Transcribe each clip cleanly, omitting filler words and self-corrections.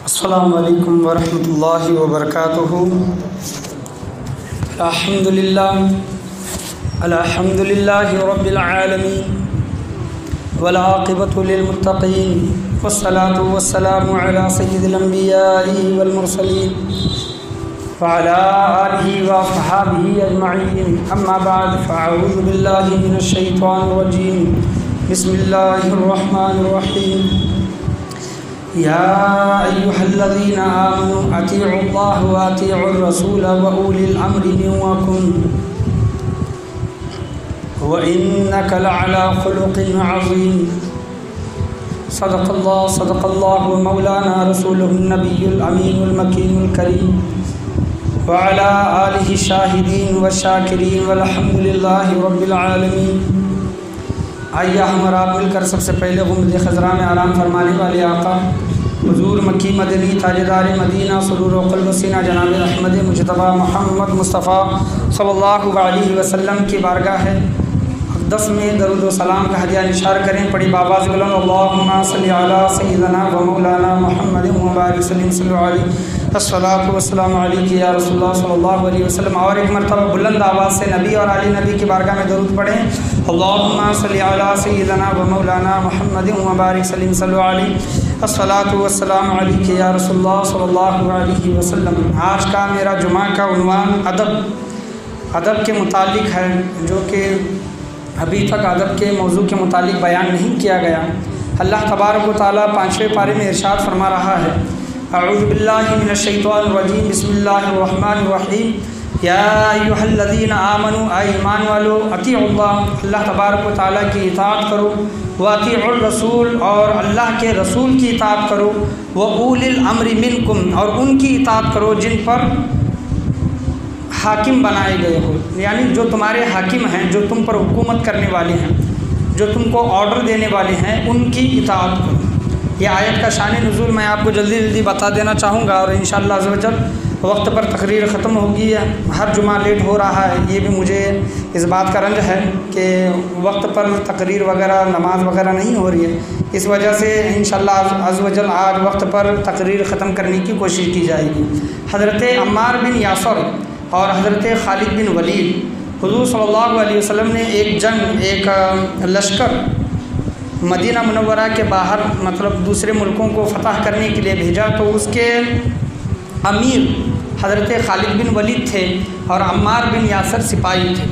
السلام علیکم ورحمۃ اللہ وبرکاتہ۔ الحمد للہ رب العالمین والعاقبۃ للمتقین والصلاة والسلام علی سید الانبیاء والمرسلین وعلی آلہ واصحابہ اجمعین، اما بعد فاعوذ باللہ من الشیطان الرجیم، بسم اللہ الرحمن الرحیم۔ یا ایہا الذین آمنوا اطیعوا اللہ واطیعوا الرسول واولی الامر منکم وانک لعلی خلق عظیم۔ صدق اللہ مولانا رسولہ النبی الامین المکین الکریم وعلی آلہ الشاہدین والشاکرین والحمد للہ رب العالمین۔ آئیے ہم آپ مل کر سب سے پہلے غمد خضراء میں آرام فرمانے والے آقا حضور مکی مدنی تاجدار مدینہ سرور و قلب سینہ جناب احمد مجتبیٰ محمد مصطفیٰ صلی اللہ علیہ وسلم کی بارگاہ ہے اقدس میں درود و سلام کا ہدیہ نشار کریں۔ پڑھی بآواز بلند اللہم صلی علی سیدنا و مولانا محمد مبارک وسلم صلی اللہ علیہ الصلاۃ والسلام علیک یا رسول اللہ صلی اللہ علیہ وسلم۔ اور ایک مرتبہ بلند آواز سے نبی اور آل نبی کی بارگاہ میں درود پڑھیں۔ اللہم صلی علی سیدنا و مولانا محمد مبارک وسلم صلی اللہ علیہ الصلاۃ والسلام علیک یا رسول اللہ صلی اللہ علیہ وسلم۔ آج کا میرا جمعہ کا عنوان ادب کے متعلق ہے، جو کہ ابھی تک ادب کے موضوع کے متعلق بیان نہیں کیا گیا۔ اللہ تبارک و تعالیٰ 5ویں پارے میں ارشاد فرما رہا ہے، اعوذ باللہ من الشیطان الرجیم، بسم اللہ الرحمن الرحیم۔ یا ایہا الذین آمنوا، اے ایمان والو، اطیعوا اللہ، اللہ تبارک و تعالیٰ کی اطاعت کرو، واطیعوا الرسول، اور اللہ کے رسول کی اطاعت کرو، واولی الامر منکم، اور ان کی اطاعت کرو جن پر حاکم بنائے گئے ہو، یعنی جو تمہارے حاکم ہیں، جو تم پر حکومت کرنے والے ہیں، جو تم کو آرڈر دینے والے ہیں، ان کی اطاعت کرو۔ یہ آیت کا شان نزول میں آپ کو جلدی بتا دینا چاہوں گا، اور انشاءاللہ عز و جل وقت پر تقریر ختم ہوگی۔ ہر جمعہ لیٹ ہو رہا ہے، یہ بھی مجھے اس بات کا رنج ہے کہ وقت پر تقریر وغیرہ نماز وغیرہ نہیں ہو رہی ہے، اس وجہ سے انشاءاللہ عز و جل آج وقت پر تقریر ختم کرنے کی کوشش کی جائے گی۔ حضرت عمار بن یاسر اور حضرت خالد بن ولید، حضور صلی اللہ علیہ وسلم نے ایک لشکر مدینہ منورہ کے باہر مطلب دوسرے ملکوں کو فتح کرنے کے لیے بھیجا، تو اس کے امیر حضرت خالد بن ولید تھے اور عمار بن یاسر سپاہی تھے۔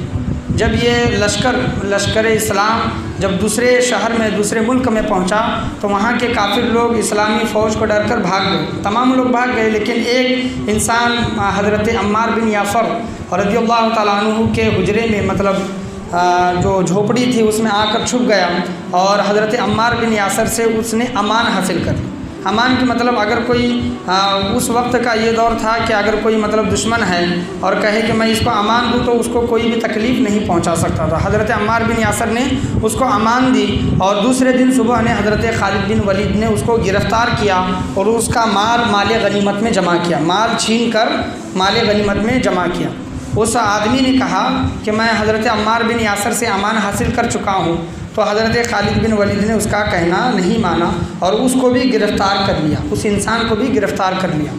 جب یہ لشکر اسلام جب دوسرے شہر میں دوسرے ملک میں پہنچا تو وہاں کے کافر لوگ اسلامی فوج کو ڈر کر بھاگ گئے، تمام لوگ بھاگ گئے، لیکن ایک انسان حضرت عمار بن یاسر رضی اللہ تعالیٰ عنہ کے حجرے میں مطلب جو جھوپڑی تھی اس میں آ کر چھپ گیا، اور حضرت عمار بن یاسر سے اس نے امان حاصل کر لی۔ امان کی مطلب اگر کوئی اس وقت کا یہ دور تھا کہ اگر کوئی مطلب دشمن ہے اور کہے کہ میں اس کو امان دوں تو اس کو کوئی بھی تکلیف نہیں پہنچا سکتا تھا۔ حضرت عمار بن یاسر نے اس کو امان دی، اور دوسرے دن صبح نے حضرت خالد بن ولید نے اس کو گرفتار کیا اور اس کا مال غنیمت میں جمع کیا، مال چھین کر مال غنیمت میں جمع کیا۔ اس آدمی نے کہا کہ میں حضرت عمار بن یاسر سے امان حاصل کر چکا ہوں، تو حضرت خالد بن ولید نے اس کا کہنا نہیں مانا اور اس کو بھی گرفتار کر لیا، اس انسان کو بھی گرفتار کر لیا۔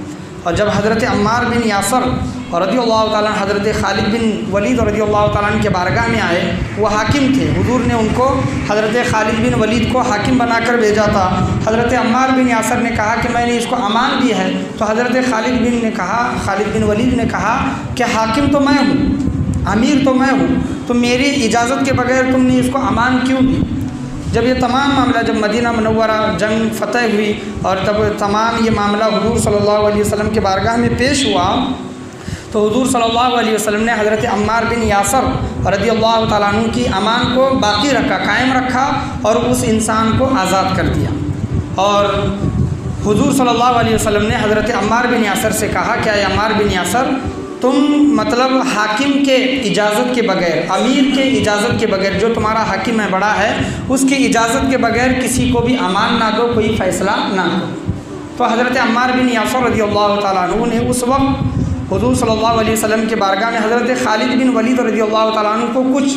اور جب حضرت عمار بن یاسر رضی اللہ تعالیٰ حضرت خالد بن ولید رضی اللہ تعالیٰ کے بارگاہ میں آئے، وہ حاکم تھے، حضور نے ان کو حضرت خالد بن ولید کو حاکم بنا کر بھیجا تھا۔ حضرت عمار بن یاسر نے کہا کہ میں نے اس کو امان دی ہے، تو حضرت خالد بن ولید نے کہا کہ حاکم تو میں ہوں، امیر تو میں ہوں، تو میری اجازت کے بغیر تم نے اس کو امان کیوں دی؟ جب یہ تمام معاملہ جب مدینہ منورہ جنگ فتح ہوئی اور تب تمام یہ معاملہ حضور صلی اللہ علیہ وسلم کے بارگاہ میں پیش ہوا، تو حضور صلی اللہ علیہ وسلم نے حضرت عمار بن یاسر رضی اللہ تعالیٰ عنہ کی امان کو باقی رکھا، قائم رکھا، اور اس انسان کو آزاد کر دیا۔ اور حضور صلی اللہ علیہ وسلم نے حضرت عمار بن یاسر سے کہا کہ اے عمار بن یاسر، تم مطلب حاکم کے اجازت کے بغیر، امیر کے اجازت کے بغیر، جو تمہارا حاکم ہے بڑا ہے، اس کی اجازت کے بغیر کسی کو بھی امان نہ دو، کوئی فیصلہ نہ کرو۔ تو حضرت عمار بن یاسر رضی اللہ تعالیٰ عنہ نے اس وقت حضور صلی اللہ علیہ وسلم کے بارگاہ میں حضرت خالد بن ولید رضی اللہ تعالیٰ عنہ کو کچھ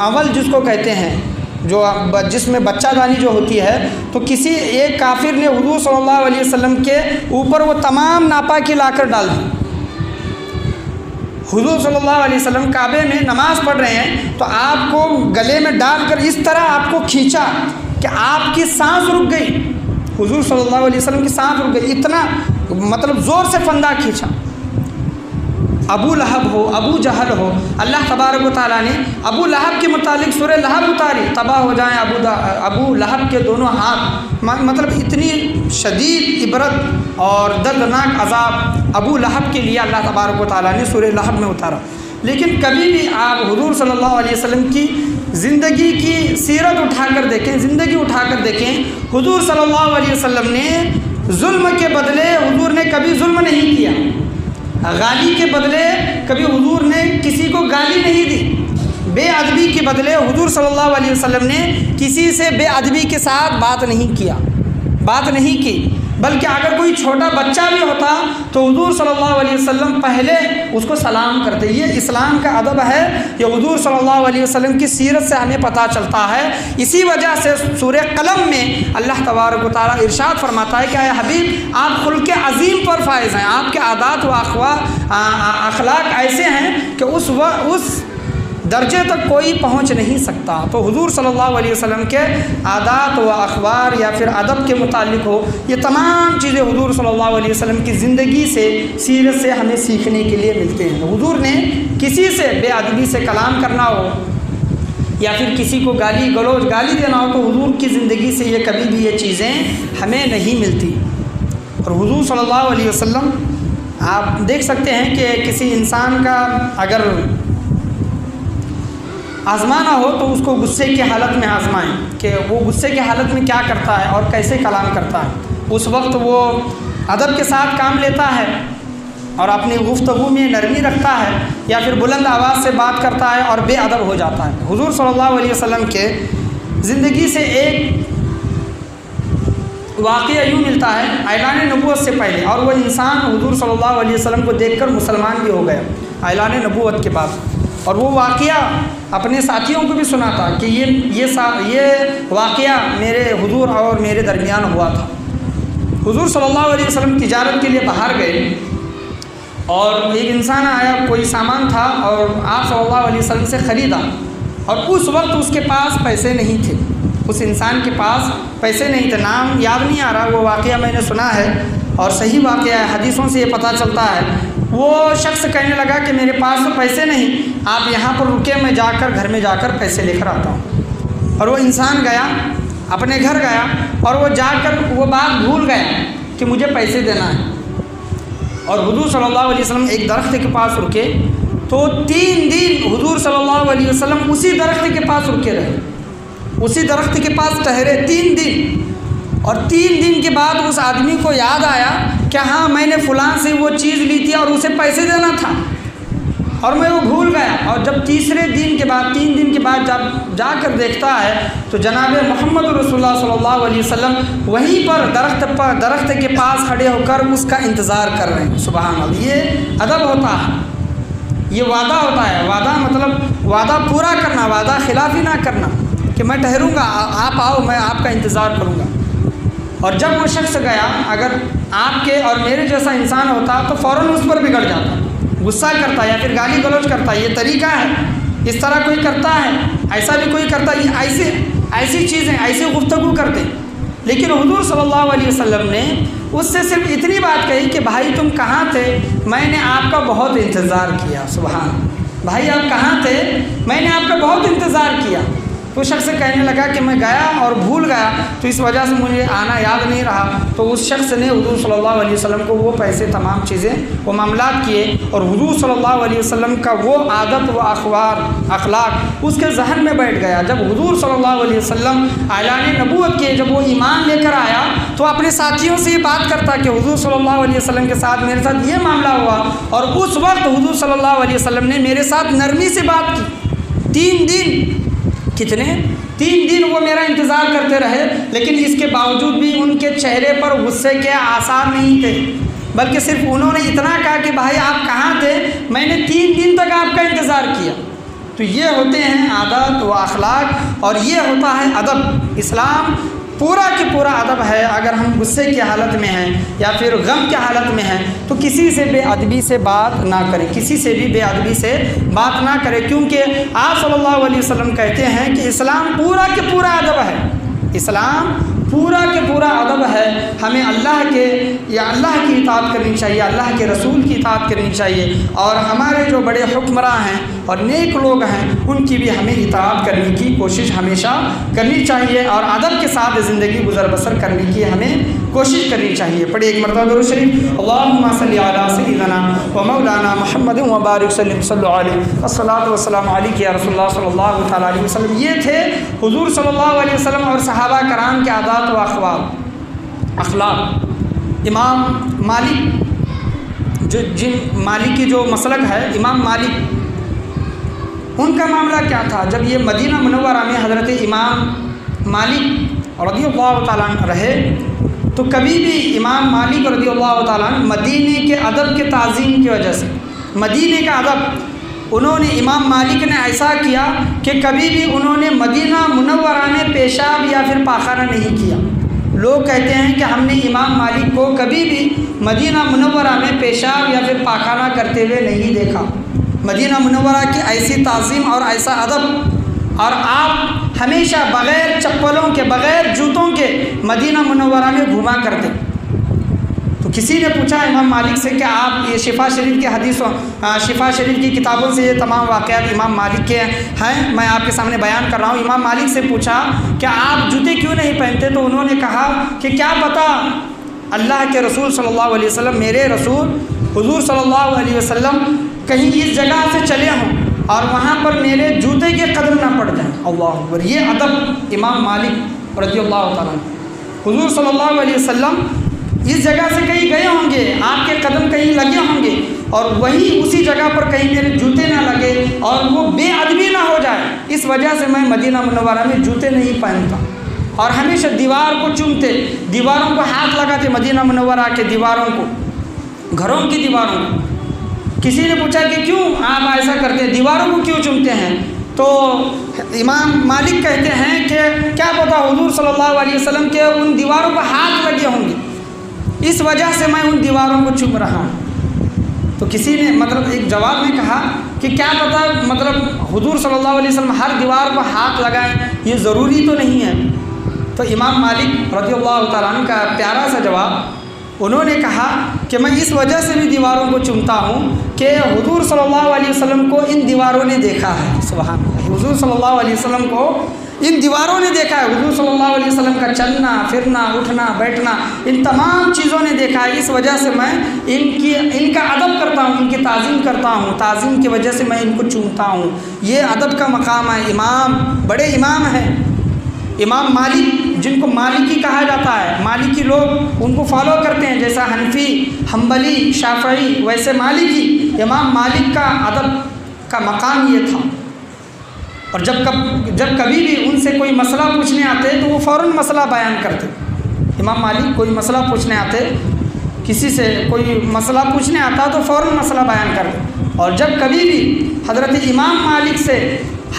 اول جس کو کہتے ہیں جو جس میں بچہ دانی جو ہوتی ہے، تو کسی ایک کافر نے حضور صلی اللہ علیہ وسلم کے اوپر وہ تمام ناپاکی لا کر ڈال دی۔ حضور صلی اللہ علیہ وسلم کعبے میں نماز پڑھ رہے ہیں تو آپ کو گلے میں ڈال کر اس طرح آپ کو کھینچا کہ آپ کی سانس رک گئی، حضور صلی اللہ علیہ وسلم کی سانس رک گئی، اتنا مطلب زور سے فندہ کھینچا۔ ابو لہب ہو، ابو جہل ہو، اللہ تبارک و تعالیٰ نے ابو لہب کے متعلق سورہ لہب اتاری، تباہ ہو جائیں ابو لہب کے دونوں ہاتھ، مطلب اتنی شدید عبرت اور دردناک عذاب ابو لہب کے لیے اللہ تبارک و تعالیٰ نے سورہ لہب میں اتارا۔ لیکن کبھی بھی آپ حضور صلی اللہ علیہ وسلم کی زندگی کی سیرت اٹھا کر دیکھیں، زندگی اٹھا کر دیکھیں، حضور صلی اللہ علیہ وسلم نے ظلم کے بدلے حضور نے کبھی ظلم نہیں کیا، گالی کے بدلے کبھی حضور نے کسی کو گالی نہیں دی، بے ادبی کے بدلے حضور صلی اللہ علیہ وسلم نے کسی سے بے ادبی کے ساتھ بات نہیں کی، بلکہ اگر کوئی چھوٹا بچہ بھی ہوتا تو حضور صلی اللہ علیہ وسلم پہلے اس کو سلام کرتے۔ یہ اسلام کا ادب ہے، یہ حضور صلی اللہ علیہ وسلم کی سیرت سے ہمیں پتہ چلتا ہے۔ اسی وجہ سے سورہ قلم میں اللہ تبارک و تعالیٰ ارشاد فرماتا ہے کہ اے حبیب آپ خلق عظیم پر فائز ہیں، آپ کے عادات و اخلاق ایسے ہیں کہ اس درجے تک کوئی پہنچ نہیں سکتا۔ تو حضور صلی اللہ علیہ وسلم کے عادات و اخبار یا پھر ادب کے متعلق ہو، یہ تمام چیزیں حضور صلی اللہ علیہ وسلم کی زندگی سے، سیرت سے ہمیں سیکھنے کے لیے ملتے ہیں۔ حضور نے کسی سے بے ادبی سے کلام کرنا ہو یا پھر کسی کو گالی دینا ہو تو حضور کی زندگی سے یہ کبھی بھی یہ چیزیں ہمیں نہیں ملتی۔ اور حضور صلی اللہ علیہ وسلم آپ دیکھ سکتے ہیں کہ کسی انسان کا اگر آزمانا ہو تو اس کو غصے کی حالت میں آزمائیں کہ وہ غصے کی حالت میں کیا کرتا ہے اور کیسے کلام کرتا ہے۔ اس وقت وہ ادب کے ساتھ کام لیتا ہے اور اپنی گفتگو میں نرمی رکھتا ہے یا پھر بلند آواز سے بات کرتا ہے اور بے ادب ہو جاتا ہے۔ حضور صلی اللہ علیہ وسلم کے زندگی سے ایک واقعہ یوں ملتا ہے اعلان نبوت سے پہلے، اور وہ انسان حضور صلی اللہ علیہ وسلم کو دیکھ کر مسلمان بھی ہو گیا اعلان نبوت کے بعد، اور وہ واقعہ اپنے ساتھیوں کو بھی سنا تھا کہ یہ واقعہ میرے حضور اور میرے درمیان ہوا تھا۔ حضور صلی اللہ علیہ وسلم تجارت کے لیے باہر گئے اور ایک انسان آیا، کوئی سامان تھا اور آپ صلی اللہ علیہ وسلم سے خریدا، اور اس وقت اس کے پاس پیسے نہیں تھے، اس انسان کے پاس پیسے نہیں تھے، نام یاد نہیں آ رہا، وہ واقعہ میں نے سنا ہے اور صحیح واقعہ ہے، حدیثوں سے یہ پتہ چلتا ہے۔ وہ شخص کہنے لگا کہ میرے پاس تو پیسے نہیں، آپ یہاں پر رکے، میں جا کر گھر میں جا کر پیسے لے کر آتا ہوں۔ اور وہ انسان گیا، اپنے گھر گیا اور وہ جا کر وہ بات بھول گیا کہ مجھے پیسے دینا ہے۔ اور حضور صلی اللہ علیہ وسلم ایک درخت کے پاس رکے تو 3 دن حضور صلی اللہ علیہ وسلم اسی درخت کے پاس رکے رہے، اسی درخت کے پاس ٹھہرے 3 دن، اور 3 دن کے بعد اس آدمی کو یاد آیا کہ ہاں میں نے فلاں سے وہ چیز لی تھی اور اسے پیسے دینا تھا اور میں وہ بھول گیا۔ اور جب 3 دن کے بعد جب جا کر دیکھتا ہے تو جناب محمد رسول اللہ صلی اللہ علیہ وسلم وہیں پر درخت کے پاس کھڑے ہو کر اس کا انتظار کر رہے ہیں۔ سبحان اللہ، یہ ادب ہوتا ہے، یہ وعدہ ہوتا ہے۔ وعدہ مطلب وعدہ پورا کرنا، وعدہ خلافی نہ کرنا کہ میں ٹھہروں گا، آپ آؤ، میں آپ کا انتظار کروں گا۔ اور جب وہ شخص گیا، اگر آپ کے اور میرے جیسا انسان ہوتا تو فوراً اس پر بگڑ جاتا، غصہ کرتا یا پھر گالی گلوچ کرتا، یہ طریقہ ہے، اس طرح کوئی کرتا ہے، ایسا بھی کوئی کرتا، یہ ایسی چیزیں، ایسی گفتگو کرتے۔ لیکن حضور صلی اللہ علیہ وسلم نے اس سے صرف اتنی بات کہی کہ بھائی تم کہاں تھے، میں نے آپ کا بہت انتظار کیا۔ سبحان، بھائی آپ کہاں تھے، میں نے آپ کا بہت انتظار کیا۔ تو شخص کہنے لگا کہ میں گیا اور بھول گیا، تو اس وجہ سے مجھے آنا یاد نہیں رہا۔ تو اس شخص نے حضور صلی اللہ علیہ وسلم کو وہ پیسے، تمام چیزیں، وہ معاملات کیے، اور حضور صلی اللہ علیہ وسلم کا وہ عادت و اخلاق اس کے ذہن میں بیٹھ گیا۔ جب حضور صلی اللہ علیہ وسلم اعلان نبوت کے جب وہ ایمان لے کر آیا تو اپنے ساتھیوں سے یہ بات کرتا کہ حضور صلی اللہ علیہ وسلم کے ساتھ میرے ساتھ یہ معاملہ ہوا، اور اس وقت حضور صلی اللہ علیہ وسلم نے میرے ساتھ نرمی سے بات کی۔ 3 دن، کتنے 3 دن وہ میرا انتظار کرتے رہے، لیکن اس کے باوجود بھی ان کے چہرے پر غصے کے آثار نہیں تھے، بلکہ صرف انہوں نے اتنا کہا کہ بھائی آپ کہاں تھے، میں نے 3 دن تک آپ کا انتظار کیا۔ تو یہ ہوتے ہیں عادات و اخلاق، اور یہ ہوتا ہے ادب۔ اسلام پورا کہ پورا ادب ہے۔ اگر ہم غصے کی حالت میں ہیں یا پھر غم کی حالت میں ہیں تو کسی سے بے ادبی سے بات نہ کریں، کسی سے بھی بے ادبی سے بات نہ کریں، کیونکہ آپ صلی اللہ علیہ وسلم کہتے ہیں کہ اسلام پورا کہ پورا ادب ہے۔ اسلام پورا کہ پورا ادب ہے۔ ہمیں اللہ کی اطاعت کرنی چاہیے، اللہ کے رسول کی اطاعت کرنی چاہیے، اور ہمارے جو بڑے حکمراں ہیں اور نیک لوگ ہیں ان کی بھی ہمیں اطاعت کرنے کی کوشش ہمیشہ کرنی چاہیے، اور ادب کے ساتھ زندگی گزر بسر کرنے کی ہمیں کوشش کرنی چاہیے۔ پڑھیے ایک مرتبہ درود شریف، اللہم صلی علی سیدنا و مولانا محمد و بارک وسلم، صلی علیہ الصلاۃ والسلام علیک یا رسول اللہ صلی اللہ تعالیٰ علیہ وسلم۔ یہ تھے حضور صلی اللہ علیہ وسلم اور صحابہ کرام کے عادات و اخلاق۔ امام مالک مالک کی جو مسلک ہے، امام مالک، ان کا معاملہ کیا تھا؟ جب یہ مدینہ منورہ میں حضرت امام مالک رضی اللہ تعالیٰ عنہ رہے تو کبھی بھی امام مالک رضی اللہ تعالیٰ عنہ مدینے کے ادب کے تعظیم کی وجہ سے، مدینے کا ادب، انہوں نے امام مالک نے ایسا کیا کہ کبھی بھی انہوں نے مدینہ منورہ میں پیشاب یا پھر پاخانہ نہیں کیا۔ لوگ کہتے ہیں کہ ہم نے امام مالک کو کبھی بھی مدینہ منورہ میں پیشاب یا پھر پاخانہ کرتے ہوئے نہیں دیکھا۔ مدینہ منورہ کی ایسی تعظیم اور ایسا ادب، اور آپ ہمیشہ بغیر چپلوں کے، بغیر جوتوں کے مدینہ منورہ میں گھوما کرتے۔ تو کسی نے پوچھا امام مالک سے کہ آپ یہ شفا شریف کی حدیثوں، شفا شریف کی کتابوں سے یہ تمام واقعات امام مالک کے ہیں، میں آپ کے سامنے بیان کر رہا ہوں۔ امام مالک سے پوچھا کہ آپ جوتے کیوں نہیں پہنتے؟ تو انہوں نے کہا کہ کیا پتہ اللہ کے رسول صلی اللہ علیہ وسلم، میرے رسول حضور صلی اللہ علیہ وسلم کہیں اس جگہ سے چلے ہوں اور وہاں پر میرے جوتے کے قدم نہ پڑ جائیں۔ اللہ اکبر! یہ ادب امام مالک رضی اللہ تعالیٰ عنہ۔ حضور صلی اللہ علیہ وسلم اس جگہ سے کہیں گئے ہوں گے، آپ کے قدم کہیں لگے ہوں گے، اور وہیں اسی جگہ پر کہیں میرے جوتے نہ لگے اور وہ بے ادبی نہ ہو جائے، اس وجہ سے میں مدینہ منورہ میں جوتے نہیں پہنتا، اور ہمیشہ دیوار کو چومتے، دیواروں کو ہاتھ لگاتے، مدینہ منورہ کے دیواروں کو، گھروں کی دیواروں کو۔ کسی نے پوچھا کہ کیوں آپ ایسا کرتے ہیں، دیواروں کو کیوں چومتے ہیں؟ تو امام مالک کہتے ہیں کہ کیا پتہ حضور صلی اللہ علیہ وسلم کے ان دیواروں کو ہاتھ لگے ہوں گے، اس وجہ سے میں ان دیواروں کو چوم رہا ہوں۔ تو کسی نے ایک جواب میں کہا کہ کیا پتہ حضور صلی اللہ علیہ وسلم ہر دیوار کو ہاتھ لگائیں، یہ ضروری تو نہیں ہے۔ تو امام مالک رضی اللہ تعالیٰ عنہ کا پیارا سا جواب، انہوں نے کہا کہ میں اس وجہ سے بھی دیواروں کو چومتا ہوں کہ حضور صلی اللہ علیہ وسلم کو ان دیواروں نے دیکھا ہے۔ سبحان اللہ! حضور صلی اللہ علیہ وسلم کو ان دیواروں نے دیکھا ہے، حضور صلی اللہ علیہ وسلم کا چلنا پھرنا، اٹھنا بیٹھنا، ان تمام چیزوں نے دیکھا ہے، اس وجہ سے میں ان کا ادب کرتا ہوں، ان کی تعظیم کرتا ہوں، تعظیم کی وجہ سے میں ان کو چومتا ہوں۔ یہ ادب کا مقام ہے۔ امام، بڑے امام ہیں امام مالک، جن کو مالکی کہا جاتا ہے، مالکی لوگ ان کو فالو کرتے ہیں، جیسا حنفی، حنبلی، شافعی، ویسے مالکی۔ امام مالک کا ادب کا مقام یہ تھا، اور جب کبھی بھی ان سے کوئی مسئلہ پوچھنے آتے تو وہ فوراً مسئلہ بیان کرتے۔ امام مالک کوئی مسئلہ پوچھنے آتے، کسی سے کوئی مسئلہ پوچھنے آتا تو فوراً مسئلہ بیان کرتے، اور جب کبھی بھی حضرت امام مالک سے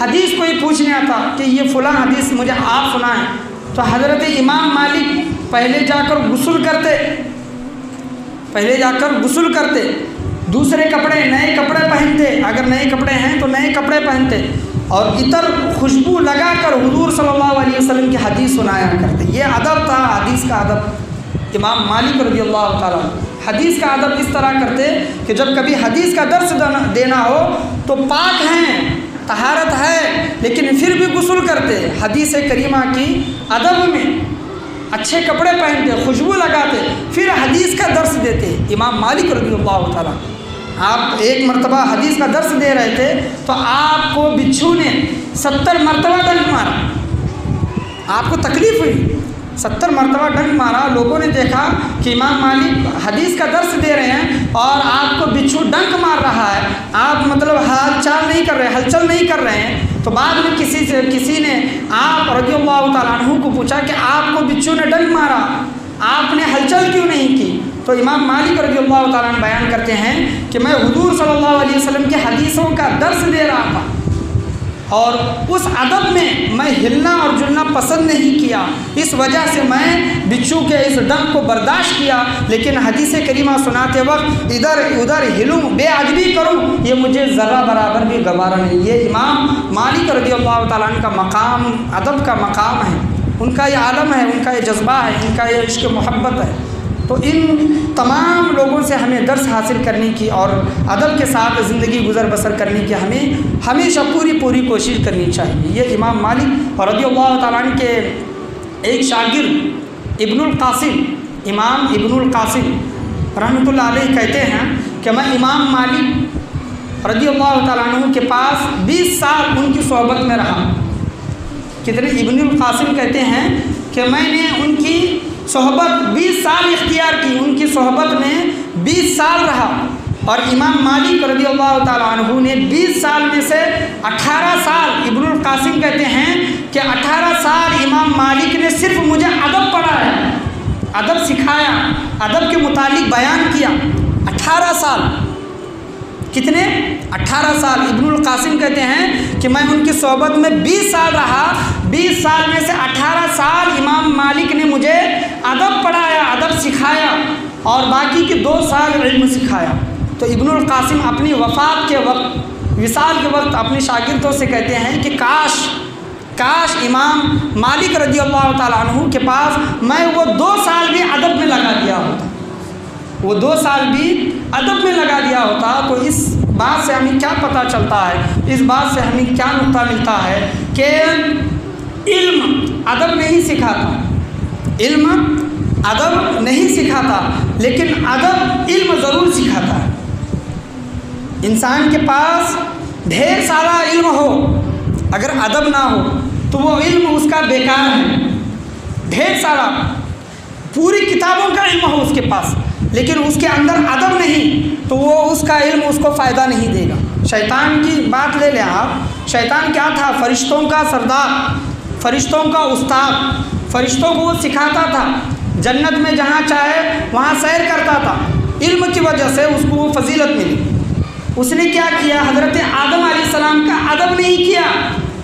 حدیث کوئی پوچھنے آتا کہ یہ فلاں حدیث مجھے آپ سنائیں، تو حضرت امام مالک پہلے جا کر غسل کرتے، دوسرے کپڑے، نئے کپڑے پہنتے، اگر نئے کپڑے ہیں تو نئے کپڑے پہنتے، اور عطر خوشبو لگا کر حضور صلی اللہ علیہ وسلم کی حدیث سنایا کرتے۔ یہ ادب تھا، حدیث کا ادب۔ امام مالک رضی اللہ تعالیٰ حدیث کا ادب اس طرح کرتے کہ جب کبھی حدیث کا درس دینا ہو تو پاک ہیں، طہارت ہے، لیکن پھر بھی غسل کرتے، حدیث کریمہ کی ادب میں اچھے کپڑے پہنتے، خوشبو لگاتے، پھر حدیث کا درس دیتے۔ امام مالک رضی اللہ تعالیٰ، آپ ایک مرتبہ حدیث کا درس دے رہے تھے تو آپ کو بچھو نے 70 مرتبہ ڈنک مارا، آپ کو تکلیف ہوئی، 70 مرتبہ ڈنک مارا۔ لوگوں نے دیکھا کہ امام مالک حدیث کا درس دے رہے ہیں اور آپ کو بچھو ڈنک مار رہا ہے، آپ ہلچل نہیں کر رہے ہیں۔ تو بعد میں کسی نے آپ رضی اللہ تعالیٰ عنہ کو پوچھا کہ آپ کو بچھو نے ڈنک مارا، آپ نے ہلچل کیوں نہیں کی؟ تو امام مالک رضی اللہ تعالیٰ عنہ بیان کرتے ہیں کہ میں حضور صلی اللہ علیہ وسلم کی حدیثوں کا درس دے رہا تھا، اور اس ادب میں میں ہلنا اور جلنا پسند نہیں کیا، اس وجہ سے میں بچھو کے اس ڈنک کو برداشت کیا، لیکن حدیث کریمہ سناتے وقت ادھر ادھر ہلوں، بے ادبی کروں، یہ مجھے ذرہ برابر بھی گوارا نہیں۔ یہ امام مالک رضی اللہ تعالیٰ عنہ کا مقام، ادب کا مقام ہے، ان کا یہ عالم ہے، ان کا یہ جذبہ ہے، ان کا یہ عشق محبت ہے۔ تو ان تمام لوگوں سے ہمیں درس حاصل کرنے کی اور ادب کے ساتھ زندگی گزر بسر کرنے کی ہمیں ہمیشہ پوری کوشش کرنی چاہیے۔ یہ امام مالک رضی اللہ تعالیٰ عنہ کے ایک شاگرد ابن القاسم، امام ابن القاسم رحمۃ اللہ علیہ کہتے ہیں کہ میں امام مالک رضی اللہ تعالیٰ عنہ کے پاس 20 سال ان کی صحبت میں رہا۔ کتنے؟ ابن القاسم کہتے ہیں کہ میں نے ان کی صحبت 20 سال اختیار کی، ان کی صحبت میں 20 سال رہا، اور امام مالک رضی اللہ تعالیٰ عنہ نے 20 سال میں سے 18 سال، ابن القاسم کہتے ہیں کہ 18 سال امام مالک نے صرف مجھے ادب پڑھایا، ادب سکھایا، ادب کے متعلق بیان کیا۔ 18 سال، کتنے؟ 18 سال۔ ابن القاسم کہتے ہیں کہ میں ان کی صحبت میں 20 سال رہا، 20 سال میں سے 18 سال امام مالک نے مجھے ادب پڑھایا، ادب سکھایا، اور باقی کے 2 سال علم سکھایا۔ تو ابن القاسم اپنی وفات کے وقت، وصال کے وقت اپنے شاگردوں سے کہتے ہیں کہ کاش امام مالک رضی اللہ تعالیٰ عنہ کے پاس میں وہ 2 سال بھی ادب میں لگا دیا ہوتا، وہ 2 سال بھی ادب میں لگا دیا ہوتا۔ تو اس بات سے ہمیں کیا پتہ چلتا ہے، اس بات سے ہمیں کیا نقطہ ملتا ہے کہ علم ادب نہیں سکھاتا، علم ادب نہیں سکھاتا، لیکن ادب علم ضرور سکھاتا ہے۔ انسان کے پاس ڈھیر سارا علم ہو، اگر ادب نہ ہو تو وہ علم اس کا بیکار ہے۔ ڈھیر سارا، پوری کتابوں کا علم ہو اس کے پاس، لیکن اس کے اندر ادب نہیں تو وہ اس کا علم اس کو فائدہ نہیں دے گا۔ شیطان کی بات لے لیں آپ، شیطان کیا تھا؟ فرشتوں کا سردار، فرشتوں کا استاد، فرشتوں کو وہ سکھاتا تھا، جنت میں جہاں چاہے وہاں سیر کرتا تھا، علم کی وجہ سے اس کو وہ فضیلت ملی۔ اس نے کیا کیا؟ حضرت آدم علیہ السلام کا ادب نہیں کیا،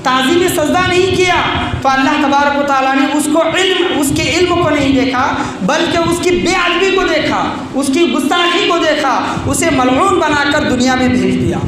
تعظیم سجدہ نہیں کیا، تو اللہ تبارک و تعالیٰ نے اس کو علم، اس کے علم کو نہیں دیکھا، بلکہ اس کی بے ادبی کو دیکھا، اس کی گستاخی کو دیکھا، اسے ملعون بنا کر دنیا میں بھیج دیا۔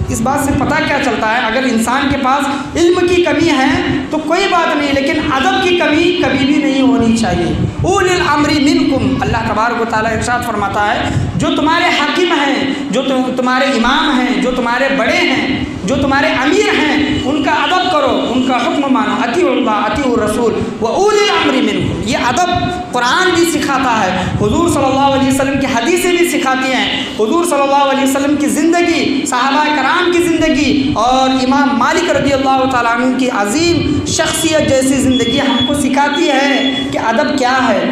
اس بات سے پتہ کیا چلتا ہے؟ اگر انسان کے پاس علم کی کمی ہے تو کوئی بات نہیں، لیکن ادب کی کمی کبھی بھی نہیں ہونی چاہیے۔ اولی الامر منکم، اللہ تبارک و تعالیٰ ارشاد فرماتا ہے جو تمہارے حاکم ہیں، جو تمہارے امام ہیں، جو تمہارے بڑے ہیں، جو تمہارے امیر ہیں، ان کا ادب کرو، ان کا حکم مانو، اطیعوا اللہ اطیعوا الرسول واولی الامر منکم۔ یہ ادب قرآن بھی سکھاتا ہے، حضور صلی اللہ علیہ وسلم کی حدیثیں بھی سکھاتی ہیں، حضور صلی اللہ علیہ وسلم کی زندگی، صحابہ کرام کی زندگی، اور امام مالک رضی اللہ تعالیٰ عنہ کی عظیم شخصیت جیسی زندگی ہم کو سکھاتی ہے کہ ادب کیا ہے۔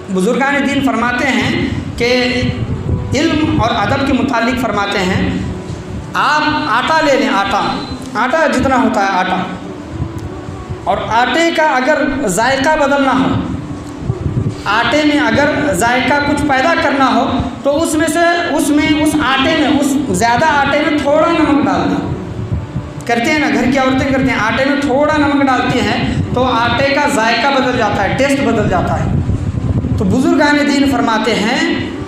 بزرگان دین فرماتے ہیں کہ علم اور ادب کے متعلق فرماتے ہیں، آپ آٹا لے لیں، آٹا جتنا ہوتا ہے آٹا، اور آٹے کا اگر ذائقہ بدلنا ہو، آٹے میں اگر ذائقہ کچھ پیدا کرنا ہو تو اس آٹے میں اس زیادہ آٹے میں تھوڑا نمک ڈال دیں، کرتے ہیں نا، گھر کی عورتیں کرتے ہیں، آٹے میں تھوڑا نمک ڈالتی ہیں تو آٹے کا ذائقہ بدل جاتا ہے، ٹیسٹ بدل جاتا ہے۔ تو بزرگان دین فرماتے ہیں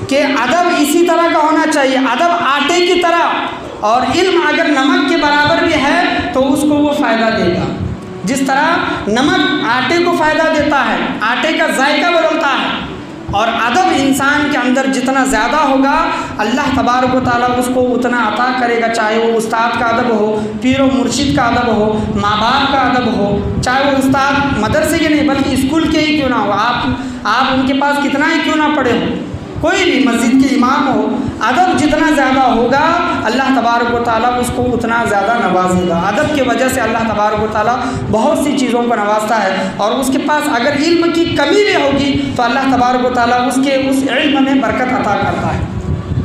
کہ ادب اسی طرح کا ہونا چاہیے، ادب آٹے کی طرح، اور علم اگر نمک کے برابر بھی ہے تو اس کو وہ فائدہ دے گا، جس طرح نمک آٹے کو فائدہ دیتا ہے، آٹے کا ذائقہ بدلتا ہے، اور ادب انسان کے اندر جتنا زیادہ ہوگا اللہ تبارک و تعالیٰ اس کو اتنا عطا کرے گا، چاہے وہ استاد کا ادب ہو، پیر و مرشد کا ادب ہو، ماں باپ کا ادب ہو، چاہے وہ استاد مدرسے کے نہیں بلکہ اسکول کے ہی کیوں نہ ہو، آپ ان کے پاس کتنا ہی کیوں نہ پڑھے ہو، کوئی بھی مسجد کے امام ہو، ادب جتنا زیادہ ہوگا اللہ تبارک و تعالیٰ اس کو اتنا زیادہ نوازے گا۔ ادب کی وجہ سے اللہ تبارک و تعالیٰ بہت سی چیزوں کو نوازتا ہے، اور اس کے پاس اگر علم کی کمی بھی ہوگی تو اللہ تبارک و تعالیٰ اس علم میں برکت عطا کرتا ہے،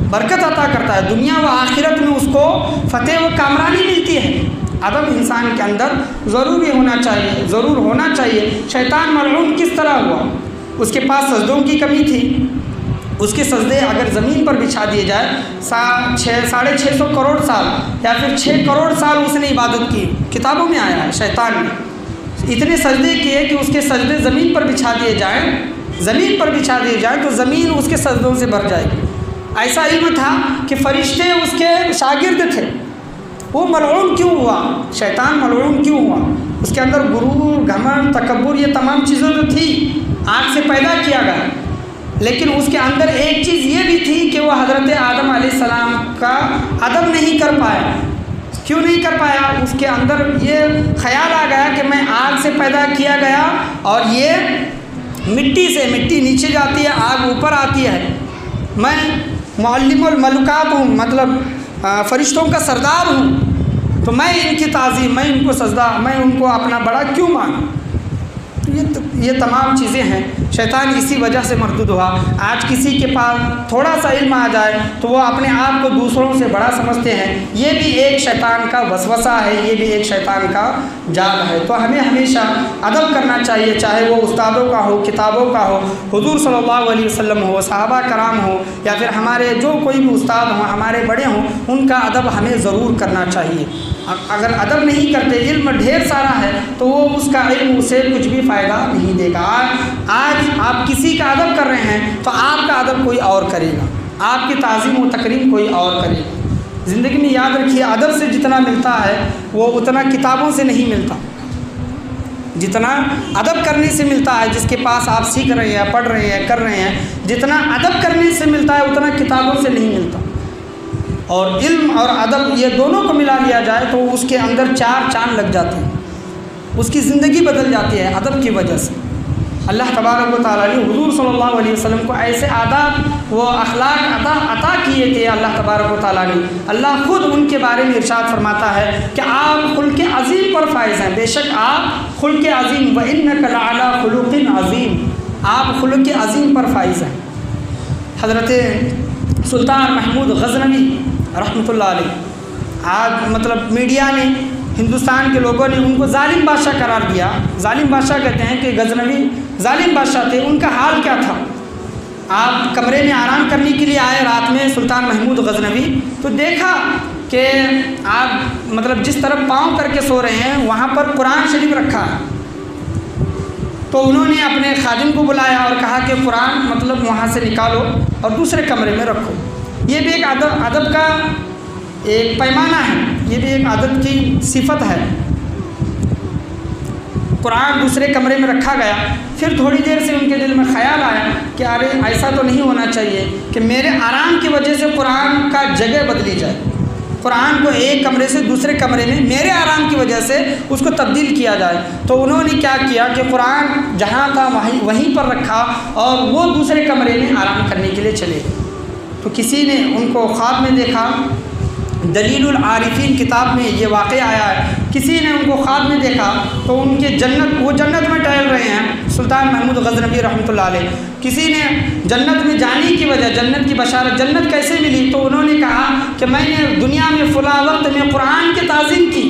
برکت عطا کرتا ہے، دنیا و آخرت میں اس کو فتح و کامرانی ملتی ہے۔ ادب انسان کے اندر ضروری ہونا چاہیے، ضرور ہونا چاہیے۔ شیطان ملعون کس طرح ہوا؟ اس کے پاس سجدوں کی کمی تھی، اس کے سجدے اگر زمین پر بچھا دیے جائے 650 کروڑ سال یا پھر 6 کروڑ سال اس نے عبادت کی، کتابوں میں آیا ہے شیطان نے اتنے سجدے کیے کہ اس کے سجدے زمین پر بچھا دیے جائیں، زمین پر بچھا دیے جائیں تو زمین اس کے سجدوں سے بھر جائے گی۔ ایسا علم تھا کہ فرشتے اس کے شاگرد تھے۔ وہ ملعون کیوں ہوا؟ شیطان ملعون کیوں ہوا؟ اس کے اندر غرور، گھمنڈ، تکبر، یہ تمام چیزیں تو تھی، آگ سے پیدا کیا گیا، لیکن اس کے اندر ایک چیز یہ بھی تھی کہ وہ حضرت آدم علیہ السلام کا ادب نہیں کر پایا۔ کیوں نہیں کر پایا؟ اس کے اندر یہ خیال آ گیا کہ میں آگ سے پیدا کیا گیا اور یہ مٹی نیچے جاتی ہے، آگ اوپر آتی ہے، میں معلم الملکات ہوں، مطلب فرشتوں کا سردار ہوں، تو میں ان کی تعظیم، میں ان کو سجدہ، میں ان کو اپنا بڑا کیوں مانوں؟ یہ تمام چیزیں ہیں۔ شیطان اسی وجہ سے مردود ہوا۔ آج کسی کے پاس تھوڑا سا علم آ جائے تو وہ اپنے آپ کو دوسروں سے بڑا سمجھتے ہیں۔ یہ بھی ایک شیطان کا وسوسہ ہے، یہ بھی ایک شیطان کا جال ہے۔ تو ہمیں ہمیشہ ادب کرنا چاہیے، چاہے وہ استادوں کا ہو، کتابوں کا ہو، حضور صلی اللہ علیہ وسلم ہو، صحابہ کرام ہو، یا پھر ہمارے جو کوئی بھی استاد ہوں، ہمارے بڑے ہوں، ان کا ادب ہمیں ضرور کرنا چاہیے۔ اگر ادب نہیں کرتے، علم ڈھیر سارا ہے تو وہ اس کا علم اسے کچھ بھی فائدہ نہیں دے گا۔ آج آپ کسی کا ادب کر رہے ہیں تو آپ کا ادب کوئی اور کرے گا، آپ کی تعظیم و تکریم کوئی اور کرے گا۔ زندگی میں یاد رکھیے، ادب سے جتنا ملتا ہے وہ اتنا کتابوں سے نہیں ملتا۔ جتنا ادب کرنے سے ملتا ہے، جس کے پاس آپ سیکھ رہے ہیں، پڑھ رہے ہیں، کر رہے ہیں، جتنا ادب کرنے سے ملتا ہے اتنا کتابوں سے نہیں ملتا۔ اور علم اور ادب یہ دونوں کو ملا لیا جائے تو اس کے اندر 4 چاند لگ جاتے ہیں، اس کی زندگی بدل جاتی ہے ادب کی وجہ سے۔ اللہ تبارک و تعالیٰ نے حضور صلی اللہ علیہ وسلم کو ایسے آداب و اخلاق عطا کیے تھے اللہ تبارک و تعالیٰ نے۔ اللہ خود ان کے بارے میں ارشاد فرماتا ہے کہ آپ خلق عظیم پر فائز ہیں، بے شک آپ خلق عظیم، وَإِنَّكَ لَعَلَىٰ خُلُقٍ عظیم، آپ خلق عظیم پر فائز ہیں۔ حضرت سلطان محمود غزنوی رحمۃ اللہ علیہ، آج مطلب میڈیا نے، ہندوستان کے لوگوں نے ان کو ظالم بادشاہ قرار دیا۔ ظالم بادشاہ کہتے ہیں کہ غزنوی ظالم بادشاہ تھے۔ ان کا حال کیا تھا؟ آپ کمرے میں آرام کرنے کے لیے آئے رات میں سلطان محمود غزنوی، تو دیکھا کہ آپ مطلب جس طرف پاؤں کر کے سو رہے ہیں وہاں پر قرآن شریف رکھا ہے۔ تو انہوں نے اپنے خادم کو بلایا اور کہا کہ قرآن مطلب وہاں سے نکالو اور دوسرے کمرے میں رکھو۔ یہ بھی ایک ادب کا ایک پیمانہ ہے، یہ بھی ایک ادب کی صفت ہے۔ قرآن دوسرے کمرے میں رکھا گیا، پھر تھوڑی دیر سے ان کے دل میں خیال آیا کہ ارے ایسا تو نہیں ہونا چاہیے کہ میرے آرام کی وجہ سے قرآن کا جگہ بدلی جائے، قرآن کو ایک کمرے سے دوسرے کمرے میں میرے آرام کی وجہ سے اس کو تبدیل کیا جائے۔ تو انہوں نے کیا کیا کہ قرآن جہاں تھا وہیں پر رکھا اور وہ دوسرے کمرے میں آرام کرنے کے لیے چلے۔ تو کسی نے ان کو خواب میں دیکھا، دلیل العارفین کتاب میں یہ واقعہ آیا ہے، کسی نے ان کو خواب میں دیکھا تو ان کے وہ جنت میں ٹہل رہے ہیں سلطان محمود غزنوی رحمۃ اللہ علیہ۔ کسی نے جنت میں جانے کی وجہ، جنت کی بشارت، جنت کیسے ملی؟ تو انہوں نے کہا کہ میں نے دنیا میں فلاں وقت میں قرآن کی تعظیم کی،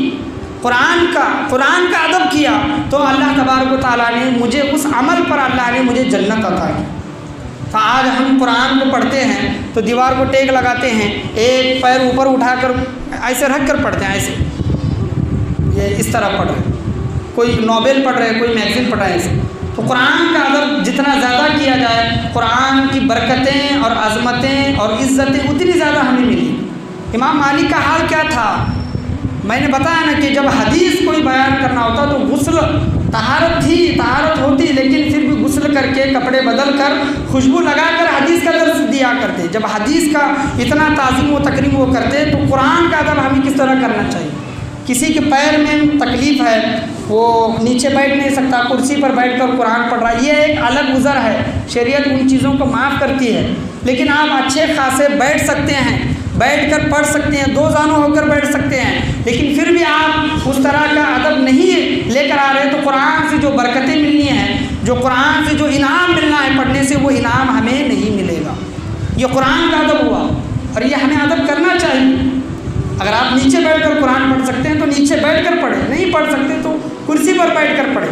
قرآن کا ادب کیا، تو اللہ تبارک و تعالیٰ نے مجھے اس عمل پر اللہ نے مجھے جنت عطا کی۔ تو آج ہم قرآن کو پڑھتے ہیں تو دیوار کو ٹیک لگاتے ہیں، ایک پیر اوپر اٹھا کر ایسے رکھ کر پڑھتے ہیں، ایسے یہ اس طرح پڑھ رہے ہیں، کوئی ناول پڑھ رہے ہیں، کوئی میگزین پڑھ رہے ہیں ایسے۔ تو قرآن کا ادب جتنا زیادہ کیا جائے، قرآن کی برکتیں اور عظمتیں اور عزتیں اتنی زیادہ ہمیں ملی۔ امام مالک کا حال کیا تھا؟ میں نے بتایا نا کہ جب حدیث کوئی بیان کرنا ہوتا تو غسل، طہارت ہوتی، لیکن پھر بھی غسل کر کے کپڑے بدل کر خوشبو لگا کر حدیث کا درس دیا کرتے۔ جب حدیث کا اتنا تعظیم و تکریم وہ کرتے تو قرآن کا ادب ہمیں کس طرح کرنا چاہیے؟ کسی کے پیر میں تکلیف ہے، وہ نیچے بیٹھ نہیں سکتا، کرسی پر بیٹھ کر قرآن پڑھ رہا ہے، یہ ایک الگ عذر ہے، شریعت ان چیزوں کو معاف کرتی ہے۔ لیکن آپ اچھے خاصے بیٹھ سکتے ہیں، بیٹھ کر پڑھ سکتے ہیں، 2 زانو ہو کر بیٹھ سکتے ہیں، لیکن پھر بھی آپ اس طرح کا ادب نہیں لے کر آ رہے تو قرآن سے جو برکتیں ملنی ہیں، جو قرآن سے جو انعام ملنا ہے پڑھنے سے، وہ انعام ہمیں نہیں ملے گا۔ یہ قرآن کا ادب ہوا اور یہ ہمیں ادب کرنا چاہیے۔ اگر آپ نیچے بیٹھ کر قرآن پڑھ سکتے ہیں تو نیچے بیٹھ کر پڑھیں، نہیں پڑھ سکتے تو کرسی پر بیٹھ کر پڑھیں۔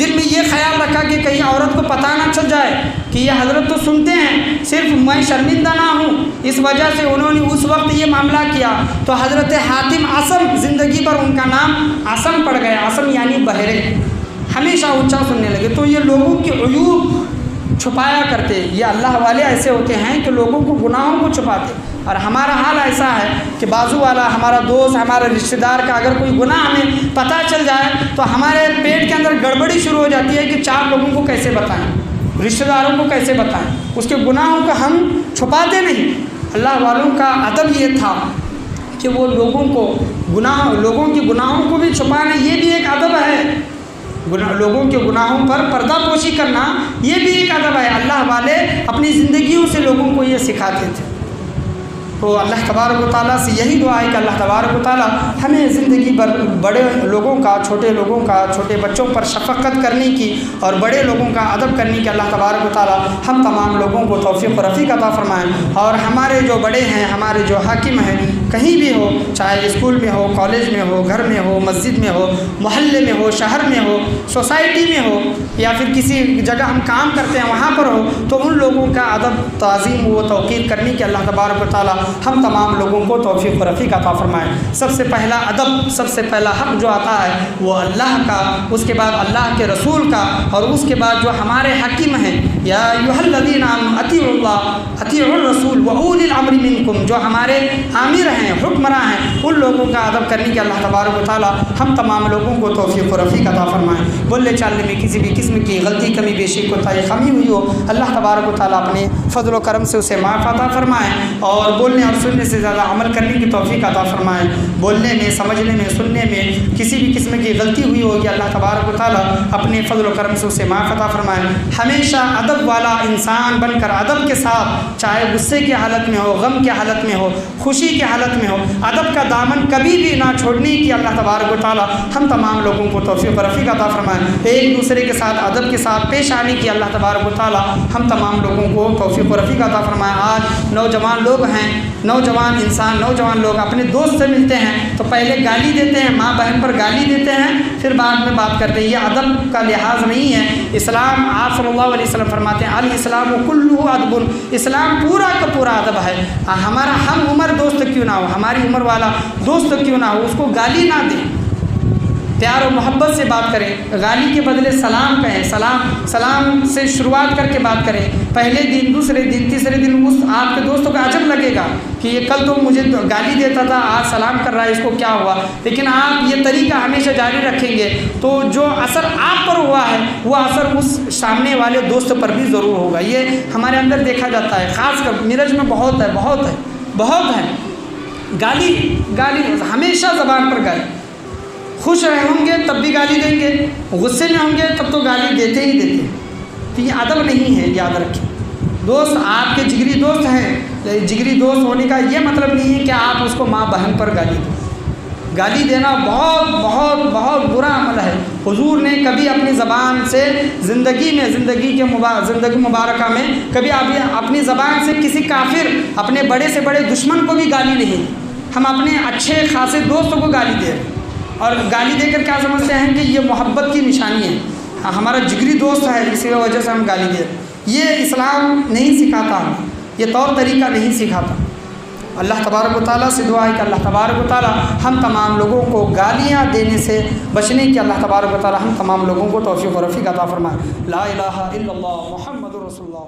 دل میں یہ خیال رکھا کہ کہیں عورت کو پتہ نہ چل جائے کہ یہ حضرت تو سنتے ہیں، صرف میں شرمندہ نہ ہوں، اس وجہ سے انہوں نے اس وقت یہ معاملہ کیا۔ تو حضرت حاتم اصم، زندگی پر ان کا نام اصم پڑ گیا، اصم یعنی بہرے، ہمیشہ اونچا سننے لگے۔ تو یہ لوگوں کی عیوب چھپایا کرتے، یہ اللہ والے ایسے ہوتے ہیں کہ لوگوں کو گناہوں کو چھپاتے۔ اور ہمارا حال ایسا ہے کہ بازو والا، ہمارا دوست، ہمارا رشتہ دار کا اگر کوئی گناہ ہمیں پتہ چل جائے تو ہمارے پیٹ کے اندر گڑبڑی شروع ہو جاتی ہے کہ 4 لوگوں کو کیسے بتائیں، رشتہ داروں کو کیسے بتائیں، اس کے گناہوں کو ہم چھپاتے نہیں۔ اللہ والوں کا ادب یہ تھا کہ وہ لوگوں کی گناہوں کو بھی چھپانا، یہ بھی ایک ادب ہے۔ لوگوں کے گناہوں پر پردہ پوشی کرنا یہ بھی ایک ادب ہے۔ اللہ والے اپنی زندگیوں سے لوگوں کو یہ سکھاتے تھے۔ تو اللہ تبارک و تعالیٰ سے یہی دعا ہے کہ اللہ تبارک و تعالیٰ ہمیں زندگی پر بڑے لوگوں کا، چھوٹے لوگوں کا، چھوٹے بچوں پر شفقت کرنے کی اور بڑے لوگوں کا ادب کرنے کی اللہ تبارک و تعالیٰ ہم تمام لوگوں کو توفیق و رفیق عطا فرمائیں۔ اور ہمارے جو بڑے ہیں، ہمارے جو حاکم ہیں، کہیں بھی ہو، چاہے اسکول میں ہو، کالج میں ہو، گھر میں ہو، مسجد میں ہو، محلے میں ہو، شہر میں ہو، سوسائٹی میں ہو، یا پھر کسی جگہ ہم کام کرتے ہیں وہاں پر ہو، تو ان لوگوں کا ادب، تعظیم و توقیر کرنے کی اللہ تبارک و تعالیٰ ہم تمام لوگوں کو توفیق و رفیق عطا فرمائے۔ سب سے پہلا ادب، سب سے پہلا حق جو آتا ہے وہ اللہ کا، اس کے بعد اللہ کے رسول کا، اور اس کے بعد جو ہمارے حاکم ہیں، یا ایھا الذین آمنوا اطیعوا اللہ اطیعوا الرسول واولی الامر منکم، جو ہمارے آمر ہیں، حکمراں ہیں، ان لوگوں کا ادب کرنے کی اللہ تبارک و تعالیٰ ہم تمام لوگوں کو توفیق و رفیق عطا فرمائے۔ بولنے چالنے میں کسی بھی قسم کی غلطی، کمی بیشی، کوتاہی، خامی ہوئی ہو، اللہ تبارک و تعالیٰ اپنے فضل و کرم سے اسے معاف عطا فرمائے، اور بولنے اور سننے سے زیادہ عمل کرنے کی توفیق عطا فرمائے۔ بولنے میں، سمجھنے میں، سننے میں کسی بھی قسم کی غلطی ہوئی ہوگی، اللہ تبارک و تعالیٰ اپنے فضل و کرم سے اسے معاف عطا فرمائے۔ ہمیشہ ادب والا انسان بن کر، ادب کے ساتھ، چاہے غصے کی حالت میں ہو، غم کی حالت میں ہو، خوشی کی حالت میں ہو، ادب کا دامن کبھی بھی نہ چھوڑنے کی اللہ تبارک و تعالیٰ ہم تمام لوگوں کو توفیق و رفیق عطا فرمائے۔ ایک دوسرے کے ساتھ ادب کے ساتھ پیش آنے کی اللہ تبارک و تعالیٰ ہم تمام لوگوں کو توفیق و رفیق عطا فرمائے۔ آج نوجوان لوگ ہیں، نوجوان لوگ اپنے دوست سے ملتے ہیں تو پہلے گالی دیتے ہیں، ماں بہن پر گالی دیتے ہیں، پھر بعد میں بات کرتے ہیں۔ یہ ادب کا لحاظ نہیں ہے۔ اسلام، آپ صلی اللہ علیہ وسلم فرماتے ہیں الاسلام کلہ ادب، اسلام پورا کا پورا ادب ہے۔ ہمارا ہم عمر دوست کیوں نہ ہو، ہماری عمر والا دوست کیوں نہ ہو، اس کو گالی نہ دیں، پیار و محبت سے بات کریں، گالی کے بدلے سلام کہیں، سلام سے شروعات کر کے بات کریں۔ پہلے دن، دوسرے دن، تیسرے دن اس آپ کے دوست کو عجب لگے گا کہ یہ کل تو مجھے گالی دیتا تھا، آج سلام کر رہا ہے، اس کو کیا ہوا؟ لیکن آپ یہ طریقہ ہمیشہ جاری رکھیں گے تو جو اثر آپ پر ہوا ہے وہ اثر اس سامنے والے دوست پر بھی ضرور ہوگا۔ یہ ہمارے اندر دیکھا جاتا ہے، خاص کر میرج میں بہت ہے گالی ہمیشہ زبان پر گالی۔ خوش ہوں گے تب بھی گالی دیں گے، غصے میں ہوں گے تب تو گالی دیتے ہی دیتے۔ تو یہ ادب نہیں ہے، یاد رکھیں۔ دوست آپ کے جگری دوست ہیں، جگری دوست ہونے کا یہ مطلب نہیں ہے کہ آپ اس کو ماں بہن پر گالی دیں۔ گالی دینا بہت بہت بہت برا عمل ہے۔ حضور نے کبھی اپنی زبان سے زندگی مبارکہ میں کبھی اپنی زبان سے کسی کافر، اپنے بڑے سے بڑے دشمن کو بھی گالی نہیں دی۔ ہم اپنے اچھے خاصے دوست کو گالی دے رہے ہیں، اور گالی دے کر کیا سمجھتے ہیں کہ یہ محبت کی نشانی ہے، ہمارا جگری دوست ہے اسی وجہ سے ہم گالی دے رہے ہیں۔ یہ اسلام نہیں سکھاتا، یہ طور طریقہ نہیں سکھاتا۔ اللہ تبارک و تعالیٰ سے دعا ہے کہ اللہ تبارک و تعالیٰ ہم تمام لوگوں کو گالیاں دینے سے بچنے کی اللہ تبارک و تعالیٰ ہم تمام لوگوں کو توفیق و رفیق عطا فرمائے۔ لا الہ الا اللہ محمد رسول اللہ۔